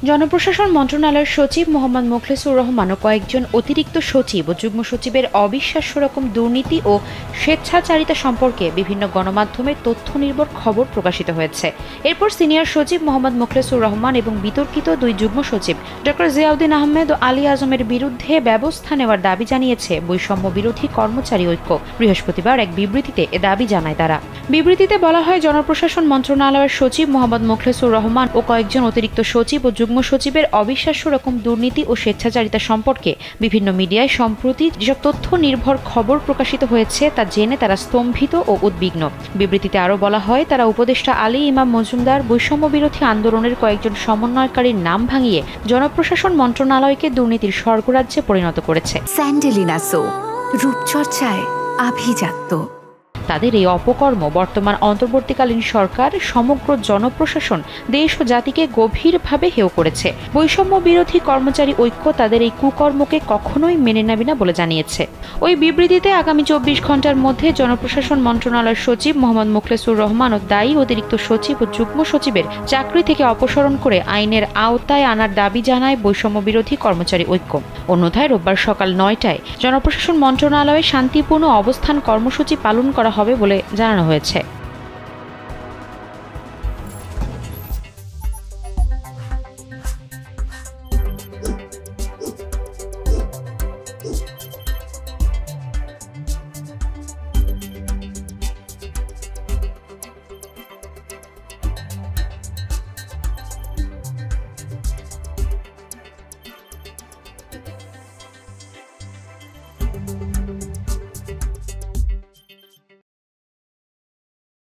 জনপ্রশাসন মন্ত্রণালয়ের সচিব মোহাম্মদ মোখলেসুর রহমান ও কয়েকজন অতিরিক্ত সচিব ও যুগ্ম সচিবের অবিশ্বাস্য রকম দুর্নীতি ও স্বেচ্ছাচারিতা সম্পর্কে বিভিন্ন গণমাধ্যমে তথ্য নির্ভর খবর প্রকাশিত হয়েছে। এরপর সিনিয়র সচিব মোহাম্মদ মোখলেসুর রহমান এবং বিতর্কিত দুই যুগ্ম সচিব ডক্টর জিয়াউদ্দিন আহমেদ ও আলী আজমের বিরুদ্ধে ব্যবস্থা নেওয়ার দাবি জানিয়েছে বৈষম্য বিরোধী কর্মচারী ঐক্য। বৃহস্পতিবার এক বিবৃতিতে এ দাবি জানায় তারা। বিবৃতিতে বলা হয়, জনপ্রশাসন মন্ত্রণালয়ের সচিব মোহাম্মদ মোখলেসুর রহমান ও কয়েকজন অতিরিক্ত সচিব ও যুগ্ম সচিবের অবিশ্বাস্য রকম দুর্নীতি ও স্বেচ্ছাচারিতা সম্পর্কে বিভিন্ন মিডিয়ায় সম্প্রতি যেসব তথ্য নির্ভর খবর প্রকাশিত হয়েছে তা জেনে তারা স্তম্ভিত ও উদ্বিগ্ন। বিবৃতিতে আরও বলা হয়, তারা উপদেষ্টা আলী ইমাম মজুমদার বৈষম্য বিরোধী আন্দোলনের কয়েকজন সমন্বয়কারীর নাম ভাঙিয়ে জনপ্রশাসন মন্ত্রণালয়কে দুর্নীতির স্বর্গরাজ্যে পরিণত করেছে। স্যান্ডেলিনা সো, রূপচর্চায় আভিজাত্য। তাদের এই অপকর্ম বর্তমান অন্তর্বর্তীকালীন সরকার, সমগ্র জনপ্রশাসন, দেশ ও জাতিকে গভীরভাবে হেয় করেছে। বৈষম্য বিরোধী কর্মচারী ঐক্য তাদের এই কুকর্মকে কখনোই মেনে নেবে না বলে জানিয়েছে। ওই বিবৃতিতে আগামী 24 ঘণ্টার মধ্যে জনপ্রশাসন মন্ত্রণালয়ের সচিব মোহাম্মদ মোখলেসুর রহমান ও দায়ী অতিরিক্ত সচিব ও যুগ্ম সচিবের চাকরি থেকে অপসারণ করে আইনের আওতায় আনার দাবি জানায় বৈষম্য বিরোধী কর্মচারী ঐক্য। অন্যথায় রোববার সকাল 9টায় জনপ্রশাসন মন্ত্রণালয়ে শান্তিপূর্ণ অবস্থান কর্মসূচি পালন করা হবে বলে জানানো হয়েছে।